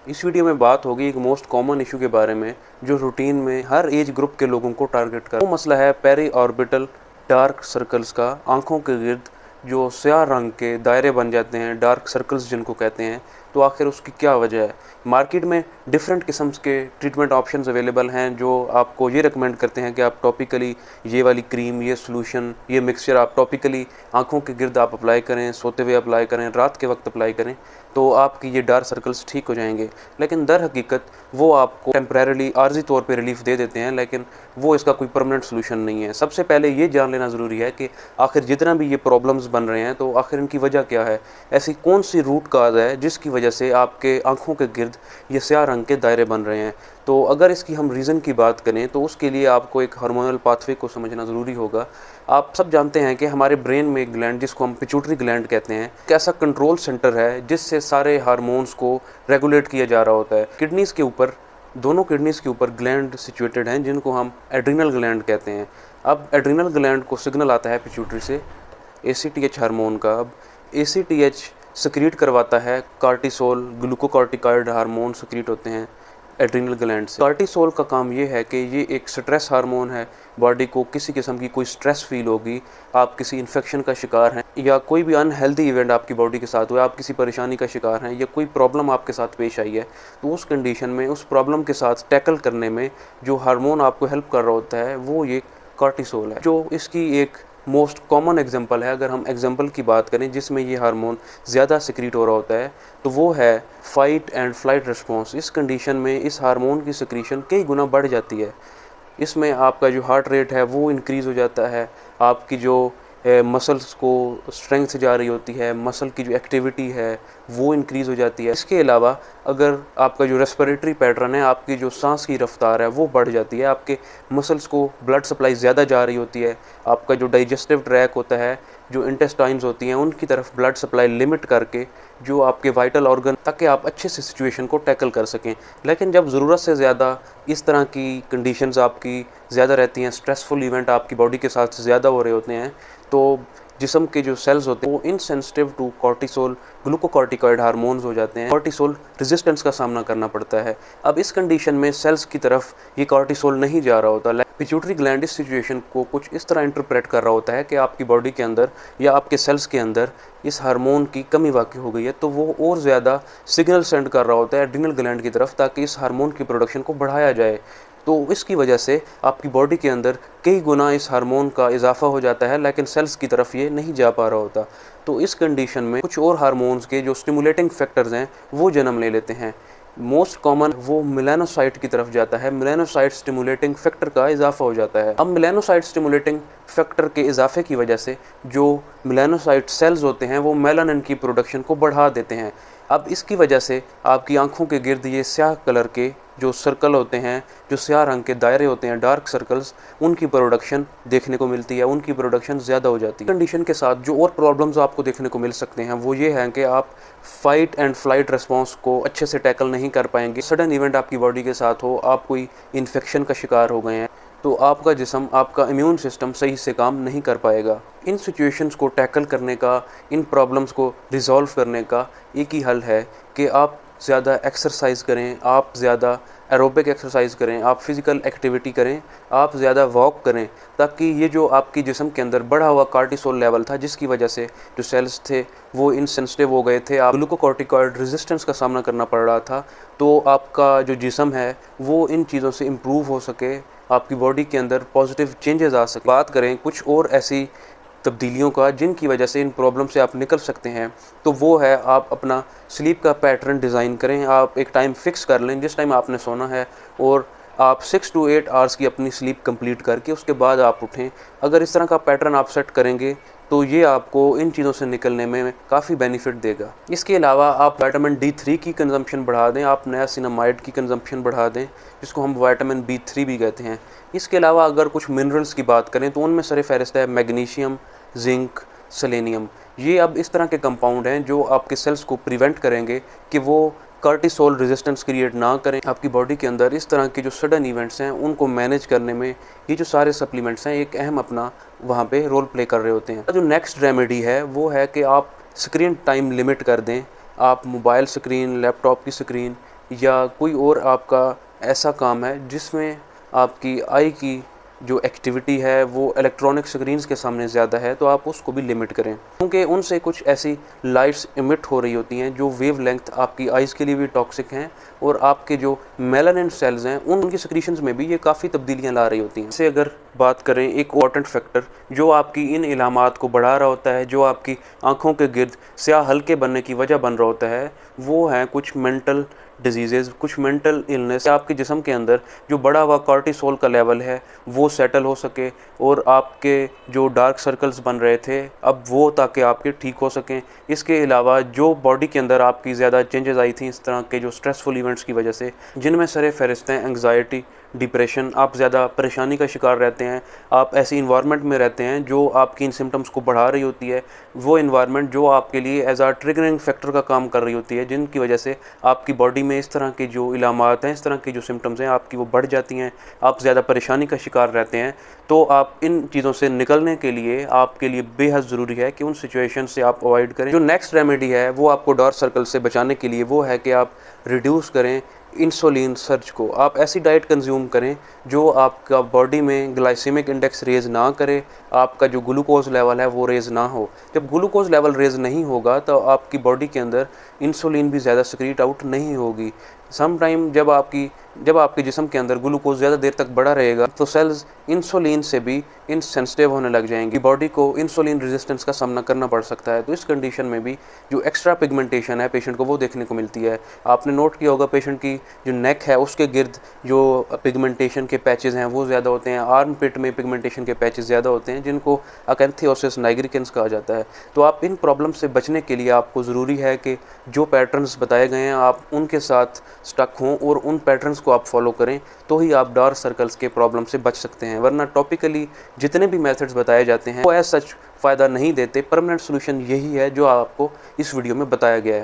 इस वीडियो में बात होगी एक मोस्ट कॉमन इशू के बारे में जो रूटीन में हर एज ग्रुप के लोगों को टारगेट कर। वो मसला है पेरी ऑर्बिटल डार्क सर्कल्स का। आंखों के गिर्द जो स्याह रंग के दायरे बन जाते हैं, डार्क सर्कल्स जिनको कहते हैं। तो आखिर उसकी क्या वजह है? मार्केट में डिफरेंट किस्म के ट्रीटमेंट ऑप्शंस अवेलेबल हैं जो आपको ये रिकमेंड करते हैं कि आप टॉपिकली ये वाली क्रीम, ये सॉल्यूशन, ये मिक्सचर आप टॉपिकली आंखों के गिर्द आप अप्लाई करें, सोते हुए अप्लाई करें, रात के वक्त अप्लाई करें, तो आपकी ये डार्क सर्कल्स ठीक हो जाएंगे। लेकिन दर हकीकत वो आपको टेम्परेरली आर्जी तौर पे रिलीफ दे देते हैं, लेकिन वो इसका कोई परमानेंट सोल्यूशन नहीं है। सबसे पहले ये जान लेना ज़रूरी है कि आखिर जितना भी ये प्रॉब्लम्स बन रहे हैं तो आखिर इनकी वजह क्या है। ऐसी कौन सी रूट काज है जिसकी वजह से आपके आंखों के गिर्द ये स्याह रंग के दायरे बन रहे हैं। तो अगर इसकी हम रीज़न की बात करें तो उसके लिए आपको एक हार्मोनल पाथवे को समझना ज़रूरी होगा। आप सब जानते हैं कि हमारे ब्रेन में एक ग्लैंड जिसको हम पिट्यूटरी ग्लैंड कहते हैं, एक ऐसा कंट्रोल सेंटर है जिससे सारे हार्मोन्स को रेगुलेट किया जा रहा होता है। किडनीज़ के ऊपर, दोनों किडनीज़ के ऊपर ग्लैंड सिचुएटेड हैं जिनको हम एड्रिनल ग्लैंड कहते हैं। अब एड्रिनल ग्लैंड को सिग्नल आता है पिट्यूटरी से ACTH हार्मोन का। अब ACTH सिक्रीट करवाता है कार्टिसोल, ग्लूकोकॉर्टिकॉइड हार्मोन सिक्रीट होते हैं एड्रिनल ग्लैंड से। कार्टिसोल का काम ये है कि ये एक स्ट्रेस हार्मोन है। बॉडी को किसी किस्म की कोई स्ट्रेस फील होगी, आप किसी इन्फेक्शन का शिकार हैं या कोई भी अनहेल्दी इवेंट आपकी बॉडी के साथ हुआ, आप किसी परेशानी का शिकार हैं या कोई प्रॉब्लम आपके साथ पेश आई है, तो उस कंडीशन में उस प्रॉब्लम के साथ टैकल करने में जो हार्मोन आपको हेल्प कर रहा होता है वो ये कार्टिसोल है। जो इसकी एक मोस्ट कॉमन एग्जांपल है, अगर हम एग्जांपल की बात करें जिसमें ये हार्मोन ज़्यादा सिक्रीट हो रहा होता है, तो वो है फाइट एंड फ्लाइट रिस्पॉन्स। इस कंडीशन में इस हार्मोन की सिक्रीशन कई गुना बढ़ जाती है। इसमें आपका जो हार्ट रेट है वो इंक्रीज़ हो जाता है, आपकी जो मसल्स को स्ट्रेंथ जा रही होती है, मसल की जो एक्टिविटी है वो इंक्रीज़ हो जाती है। इसके अलावा अगर आपका जो रेस्पिरेटरी पैटर्न है, आपकी जो सांस की रफ्तार है वो बढ़ जाती है, आपके मसल्स को ब्लड सप्लाई ज़्यादा जा रही होती है, आपका जो डाइजेस्टिव ट्रैक होता है, जो इंटेस्टाइन्स होती हैं उनकी तरफ ब्लड सप्लाई लिमिट करके जो आपके वाइटल ऑर्गन, ताकि आप अच्छे से सिचुएशन को टैकल कर सकें। लेकिन जब ज़रूरत से ज़्यादा इस तरह की कंडीशंस आपकी ज़्यादा रहती हैं, स्ट्रेसफुल इवेंट आपकी बॉडी के साथ ज़्यादा हो रहे होते हैं, तो जिस्म के जो सेल्स होते हैं वो insensitive to cortisol, glucocorticoid hormones हो जाते हैं। कॉर्टिसोल रेजिस्टेंस का सामना करना पड़ता है। अब इस कंडीशन में सेल्स की तरफ ये कॉर्टिसोल नहीं जा रहा होता। पिट्यूटरी ग्लैंड इस सिचुएशन को कुछ इस तरह इंटरप्रेट कर रहा होता है कि आपकी बॉडी के अंदर या आपके सेल्स के अंदर इस हार्मोन की कमी वाक़ई हो गई है, तो वो और ज़्यादा सिग्नल सेंड कर रहा होता है एड्रिनल ग्लैंड की तरफ, ताकि इस हार्मोन की प्रोडक्शन को बढ़ाया जाए। तो इसकी वजह से आपकी बॉडी के अंदर कई गुना इस हार्मोन का इजाफा हो जाता है, लेकिन सेल्स की तरफ ये नहीं जा पा रहा होता। तो इस कंडीशन में कुछ और हार्मोन्स के जो स्टिमुलेटिंग फैक्टर्स हैं वो जन्म ले लेते हैं। मोस्ट कॉमन वो मेलानोसाइट की तरफ जाता है, मेलानोसाइट स्टिमुलेटिंग फैक्टर का इजाफा हो जाता है। अब मेलानोसाइट स्टिमुलेटिंग फैक्टर के इजाफे की वजह से जो मेलानोसाइट सेल्स होते हैं वो मेलानिन की प्रोडक्शन को बढ़ा देते हैं। अब इसकी वजह से आपकी आंखों के गिर्द ये स्याह कलर के जो सर्कल होते हैं, जो स्याह रंग के दायरे होते हैं, डार्क सर्कल्स, उनकी प्रोडक्शन देखने को मिलती है, उनकी प्रोडक्शन ज़्यादा हो जाती है। कंडीशन के साथ जो और प्रॉब्लम्स आपको देखने को मिल सकते हैं वो ये हैं कि आप फाइट एंड फ्लाइट रिस्पॉन्स को अच्छे से टैकल नहीं कर पाएंगे। सडन इवेंट आपकी बॉडी के साथ हो, आप कोई इन्फेक्शन का शिकार हो गए हैं, तो आपका जिस्म, आपका इम्यून सिस्टम सही से काम नहीं कर पाएगा। इन सिचुएशंस को टैकल करने का, इन प्रॉब्लम्स को रिजॉल्व करने का एक ही हल है कि आप ज़्यादा एक्सरसाइज करें, आप ज़्यादा एरोबिक एक्सरसाइज करें, आप फिज़िकल एक्टिविटी करें, आप ज़्यादा वॉक करें, ताकि ये जो आपकी जिस्म के अंदर बढ़ा हुआ कार्टिसोल लेवल था जिसकी वजह से जो सेल्स थे वो इनसेंसिटिव हो गए थे, आप ग्लूकोकॉर्टिकॉइड रेजिस्टेंस का सामना करना पड़ रहा था, तो आपका जो जिस्म है वो इन चीज़ों से इम्प्रूव हो सके, आपकी बॉडी के अंदर पॉजिटिव चेंजेस आ सके। बात करें कुछ और ऐसी तब्दीलियों का जिनकी वजह से इन प्रॉब्लम से आप निकल सकते हैं, तो वो है आप अपना स्लीप का पैटर्न डिज़ाइन करें। आप एक टाइम फिक्स कर लें जिस टाइम आपने सोना है, और आप 6 to 8 आवर्स की अपनी स्लीप कंप्लीट करके उसके बाद आप उठें। अगर इस तरह का पैटर्न आप सेट करेंगे तो ये आपको इन चीज़ों से निकलने में काफ़ी बेनिफिट देगा। इसके अलावा आप विटामिन D3 की कंजम्पशन बढ़ा दें, आप नियासिनामाइड की कंजम्पशन बढ़ा दें, जिसको हम विटामिन B3 भी कहते हैं। इसके अलावा अगर कुछ मिनरल्स की बात करें तो उनमें सर फहरिस्त है मैग्नीशियम, जिंक, सेलेनियम। ये अब इस तरह के कंपाउंड हैं जो आपके सेल्स को प्रिवेंट करेंगे कि वो कार्टिसोल रेजिस्टेंस क्रिएट ना करें। आपकी बॉडी के अंदर इस तरह के जो सडन इवेंट्स हैं उनको मैनेज करने में ये जो सारे सप्लीमेंट्स हैं एक अहम अपना वहाँ पे रोल प्ले कर रहे होते हैं। जो नेक्स्ट रेमेडी है वो है कि आप स्क्रीन टाइम लिमिट कर दें। आप मोबाइल स्क्रीन, लैपटॉप की स्क्रीन या कोई और आपका ऐसा काम है जिसमें आपकी आई की जो एक्टिविटी है वो इलेक्ट्रॉनिक स्क्रीन्स के सामने ज़्यादा है, तो आप उसको भी लिमिट करें, क्योंकि उनसे कुछ ऐसी लाइट्स इमिट हो रही होती हैं जो वेव लेंथ आपकी आइज़ के लिए भी टॉक्सिक हैं और आपके जो मेलानिन सेल्स हैं उनकी सिक्रीशंस में भी ये काफ़ी तब्दीलियां ला रही होती हैं। इससे अगर बात करें, एक इम्पॉर्टेंट फैक्टर जो आपकी इन इलामात को बढ़ा रहा होता है, जो आपकी आँखों के गिर्द स्याह हल्के बनने की वजह बन रहा होता है, वो हैं कुछ मेंटल डिजीज़ेज़, कुछ मेंटल इलनेस। आपके जिस्म के अंदर जो बढ़ा हुआ कॉर्टिसोल का लेवल है वो सेटल हो सके और आपके जो डार्क सर्कल्स बन रहे थे अब वो ताकि आपके ठीक हो सकें। इसके अलावा जो बॉडी के अंदर आपकी ज़्यादा चेंजेस आई थी इस तरह के जो स्ट्रेसफुल इवेंट्स की वजह से, जिनमें सरे फहरिस्त हैं एंग्जाइटी, डिप्रेशन, आप ज़्यादा परेशानी का शिकार रहते हैं, आप ऐसी इन्वायरमेंट में रहते हैं जो आपकी इन सिम्टम्स को बढ़ा रही होती है, वो इन्वायरमेंट जो आपके लिए एज आ ट्रिगरिंग फैक्टर का काम कर रही होती है, जिनकी वजह से आपकी बॉडी में इस तरह के जो इलामात हैं, इस तरह की जो सिम्टम्स हैं आपकी वो बढ़ जाती हैं, आप ज़्यादा परेशानी का शिकार रहते हैं। तो आप इन चीज़ों से निकलने के लिए आपके लिए बेहद ज़रूरी है कि उन सिचुएशन से आप अवॉइड करें। जो नेक्स्ट रेमेडी है वो आपको डार्क सर्कल से बचाने के लिए वो है कि आप रिड्यूस करें इंसुलिन सर्ज को। आप ऐसी डाइट कंज्यूम करें जो आपका बॉडी में ग्लाइसेमिक इंडेक्स रेज ना करे, आपका जो ग्लूकोज लेवल है वो रेज ना हो। जब ग्लूकोज लेवल रेज नहीं होगा तो आपकी बॉडी के अंदर इंसुलिन भी ज़्यादा सिक्रीट आउट नहीं होगी। सम टाइम जब आपके जिस्म के अंदर ग्लूकोज ज़्यादा देर तक बढ़ा रहेगा तो सेल्स इंसुलिन से भी इनसेंसिटिव होने लग जाएंगी, बॉडी को इंसुलिन रेजिस्टेंस का सामना करना पड़ सकता है। तो इस कंडीशन में भी जो एक्स्ट्रा पिगमेंटेशन है पेशेंट को वो देखने को मिलती है। आपने नोट किया होगा पेशेंट की जो नेक है उसके गिर्द जो पिगमेंटेशन के पैचेस हैं वो ज़्यादा होते हैं, आर्म पिट में पिगमेंटेशन के पैचेस ज़्यादा होते हैं जिनको अकैंथियोसिस नाइग्रिकेंस कहा जाता है। तो आप इन प्रॉब्लम से बचने के लिए आपको ज़रूरी है कि जो पैटर्न्स बताए गए हैं आप उनके साथ स्टक हों और उन पैटर्न्स को आप फॉलो करें, तो ही आप डार्क सर्कल्स के प्रॉब्लम से बच सकते हैं। वरना टॉपिकली जितने भी मेथड्स बताए जाते हैं वो एज सच फ़ायदा नहीं देते। परमानेंट सोल्यूशन यही है जो आपको इस वीडियो में बताया गया है।